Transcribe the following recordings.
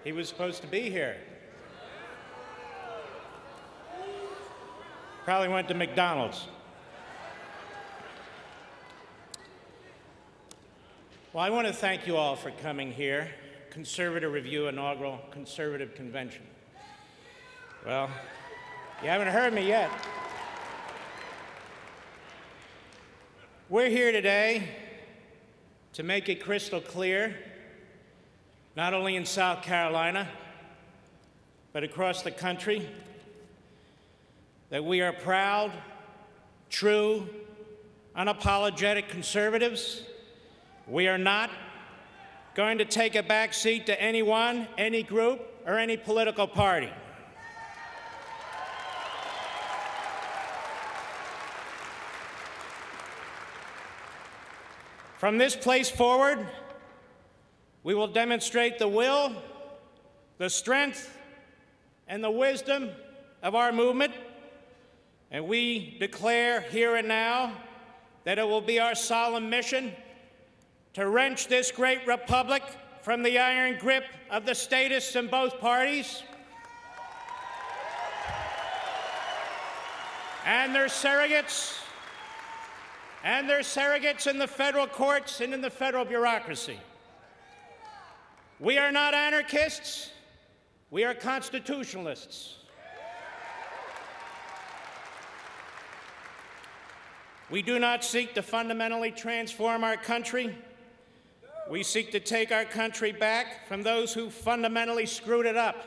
He was supposed to be here. Probably went to McDonald's. Well, I want to thank you all for coming here. Conservative Review Inaugural Conservative Convention. Well, you haven't heard me yet. We're here today to make it crystal clear, not only in South Carolina, but across the country, that we are proud, true, unapologetic conservatives. We are not going to take a back seat to anyone, any group, or any political party. From this place forward, we will demonstrate the will, the strength, and the wisdom of our movement, and we declare here and now that it will be our solemn mission to wrench this great republic from the iron grip of the statists in both parties and their surrogates in the federal courts and in the federal bureaucracy. We are not anarchists. We are constitutionalists. We do not seek to fundamentally transform our country. We seek to take our country back from those who fundamentally screwed it up.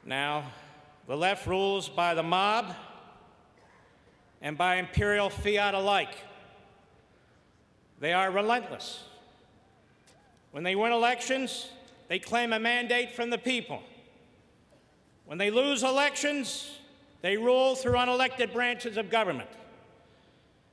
Now, the left rules by the mob and by imperial fiat alike. They are relentless. When they win elections, they claim a mandate from the people. When they lose elections, they rule through unelected branches of government.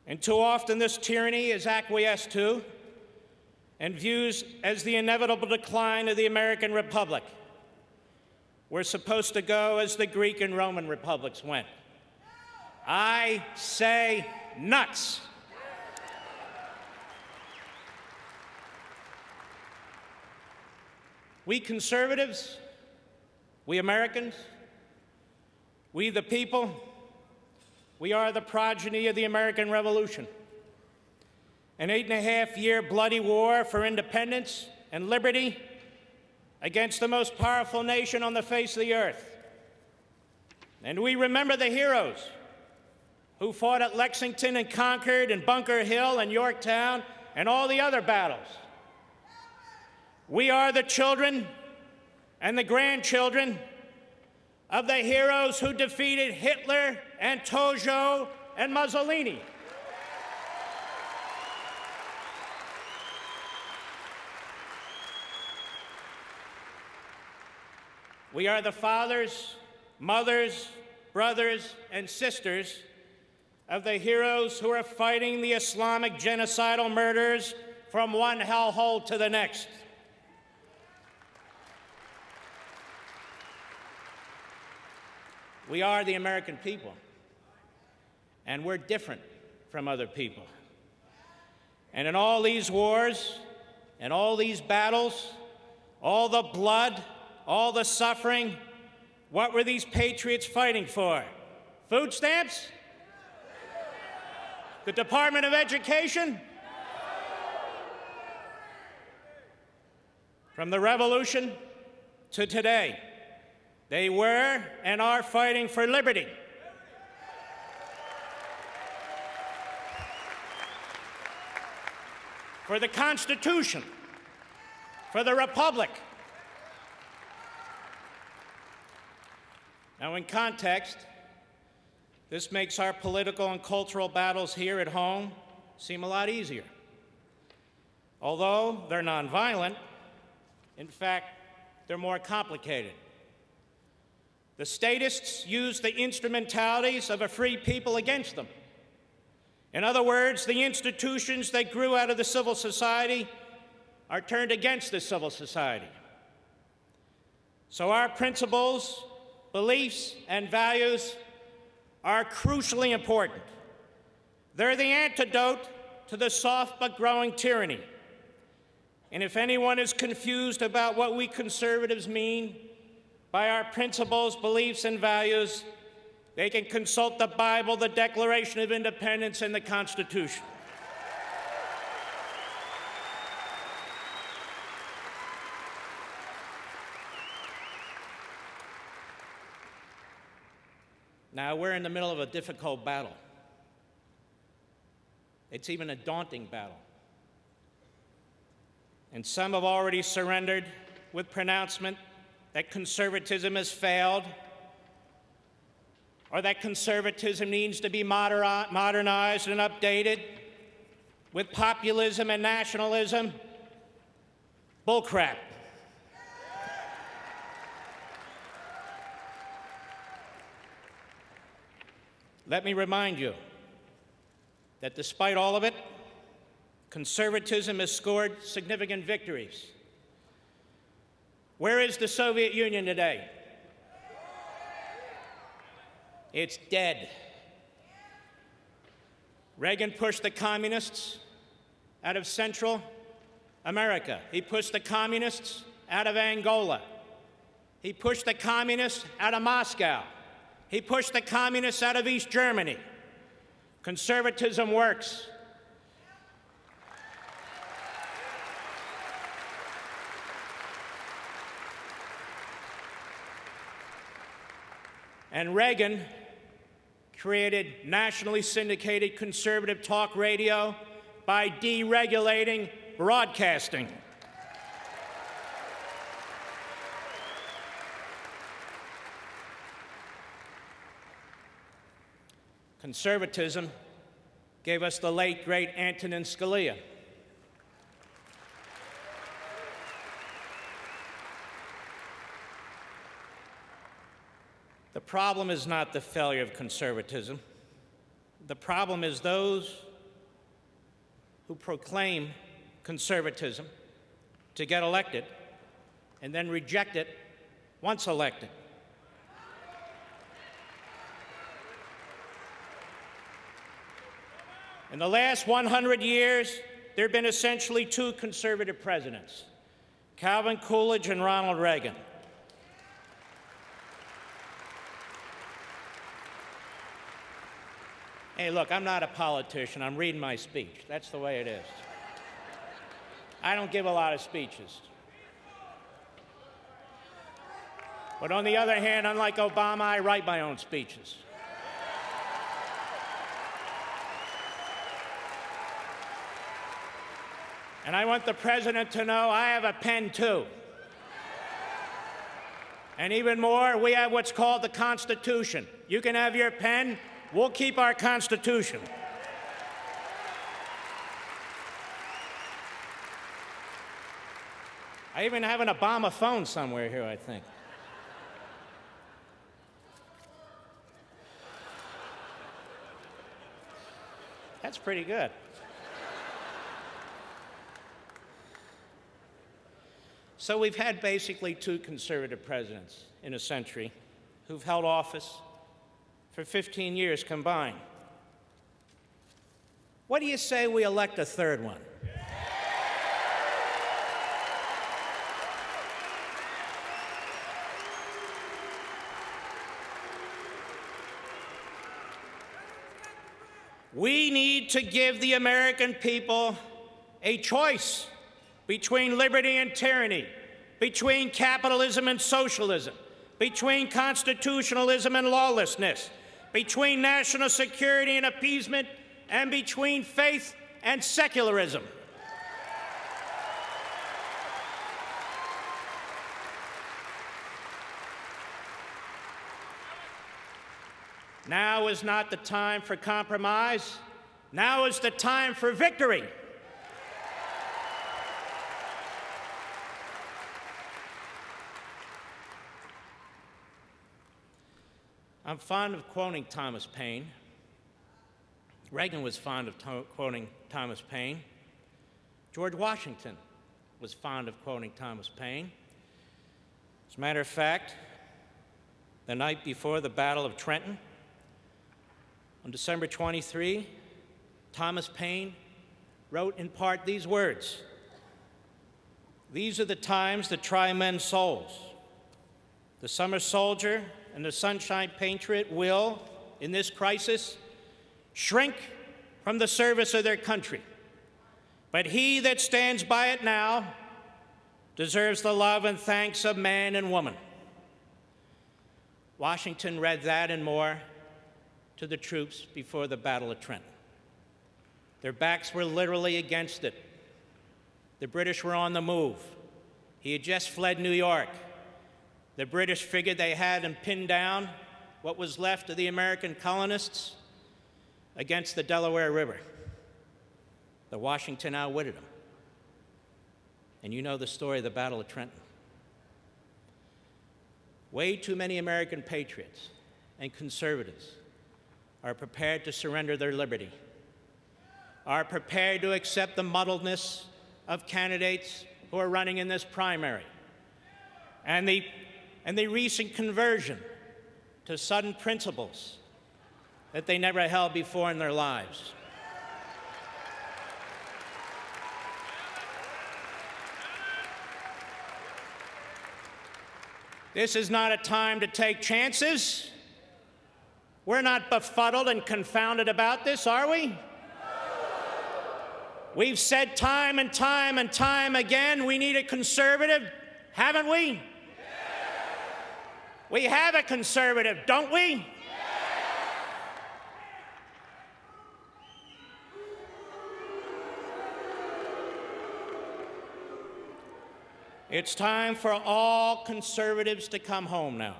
And too often this tyranny is acquiesced to and views as the inevitable decline of the American Republic. We're supposed to go as the Greek and Roman republics went. I say nuts. We conservatives, we Americans, we the people, we are the progeny of the American Revolution. An 8.5-year bloody war for independence and liberty against the most powerful nation on the face of the earth. And we remember the heroes who fought at Lexington and Concord and Bunker Hill and Yorktown and all the other battles. We are the children and the grandchildren of the heroes who defeated Hitler and Tojo and Mussolini. We are the fathers, mothers, brothers, and sisters of the heroes who are fighting the Islamic genocidal murders from one hellhole to the next. We are the American people, and we're different from other people. And in all these wars, and all these battles, all the blood, all the suffering, what were these patriots fighting for? Food stamps? The Department of Education? From the Revolution to today, they were and are fighting for liberty. For the Constitution, for the Republic. Now, in context, this makes our political and cultural battles here at home seem a lot easier. Although they're nonviolent, in fact, they're more complicated. The statists use the instrumentalities of a free people against them. In other words, the institutions that grew out of the civil society are turned against the civil society. So our principles, beliefs, and values are crucially important. They're the antidote to the soft but growing tyranny. And if anyone is confused about what we conservatives mean by our principles, beliefs, and values, they can consult the Bible, the Declaration of Independence, and the Constitution. Now, we're in the middle of a difficult battle. It's even a daunting battle. And some have already surrendered with pronouncement that conservatism has failed, or that conservatism needs to be modernized and updated with populism and nationalism. Bullcrap. Let me remind you that despite all of it, conservatism has scored significant victories. Where is the Soviet Union today? It's dead. Reagan pushed the communists out of Central America. He pushed the communists out of Angola. He pushed the communists out of Moscow. He pushed the communists out of East Germany. Conservatism works. And Reagan created nationally syndicated conservative talk radio by deregulating broadcasting. Conservatism gave us the late, great Antonin Scalia. The problem is not the failure of conservatism. The problem is those who proclaim conservatism to get elected and then reject it once elected. In the last 100 years, there have been essentially two conservative presidents, Calvin Coolidge and Ronald Reagan. Hey, look, I'm not a politician. I'm reading my speech. That's the way it is. I don't give a lot of speeches. But on the other hand, unlike Obama, I write my own speeches. And I want the president to know I have a pen, too. And even more, we have what's called the Constitution. You can have your pen. We'll keep our Constitution. I even have an Obama phone somewhere here, I think. That's pretty good. So we've had basically two conservative presidents in a century who've held office for 15 years combined. What do you say we elect a third one? We need to give the American people a choice between liberty and tyranny, between capitalism and socialism, between constitutionalism and lawlessness, between national security and appeasement, and between faith and secularism. Now is not the time for compromise. Now is the time for victory. I'm fond of quoting Thomas Paine. Reagan was fond of quoting Thomas Paine. George Washington was fond of quoting Thomas Paine. As a matter of fact, the night before the Battle of Trenton, on December 23, Thomas Paine wrote in part these words: "These are the times that try men's souls. The summer soldier and the sunshine patriot will, in this crisis, shrink from the service of their country. But he that stands by it now deserves the love and thanks of man and woman." Washington read that and more to the troops before the Battle of Trenton. Their backs were literally against it. The British were on the move. He had just fled New York. The British figured they had him pinned down, what was left of the American colonists, against the Delaware River. But Washington outwitted them. And you know the story of the Battle of Trenton. Way too many American patriots and conservatives are prepared to surrender their liberty, are prepared to accept the muddledness of candidates who are running in this primary, and the recent conversion to sudden principles that they never held before in their lives. This is not a time to take chances. We're not befuddled and confounded about this, are we? We've said time and time and time again, we need a conservative, haven't we? We have a conservative, don't we? It's time for all conservatives to come home now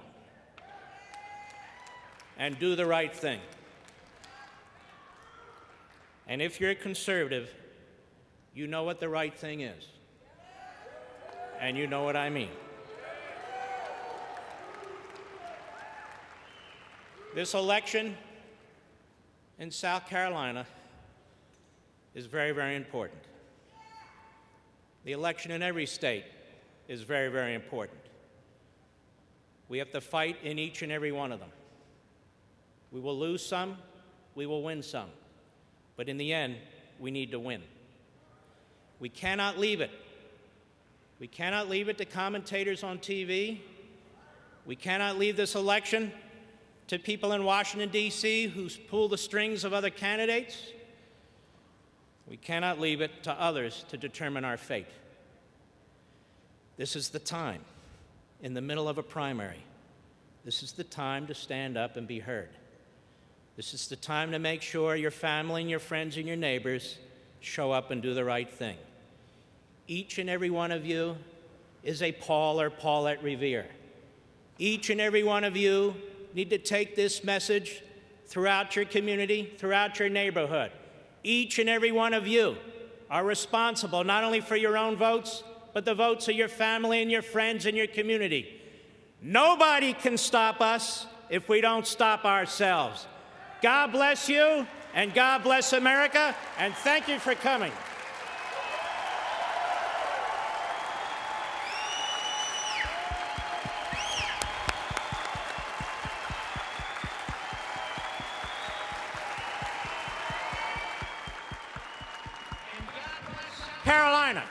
and do the right thing. And if you're a conservative, you know what the right thing is. And you know what I mean. This election in South Carolina is very, very important. The election in every state is very, very important. We have to fight in each and every one of them. We will lose some, we will win some. But in the end, we need to win. We cannot leave it. We cannot leave it to commentators on TV. We cannot leave this election to people in Washington, D.C. who pull the strings of other candidates. We cannot leave it to others to determine our fate. This is the time, in the middle of a primary, this is the time to stand up and be heard. This is the time to make sure your family and your friends and your neighbors show up and do the right thing. Each and every one of you is a Paul or Paulette Revere. Each and every one of you need to take this message throughout your community, throughout your neighborhood. Each and every one of you are responsible not only for your own votes, but the votes of your family and your friends and your community. Nobody can stop us if we don't stop ourselves. God bless you, and God bless America, and thank you for coming. Carolina.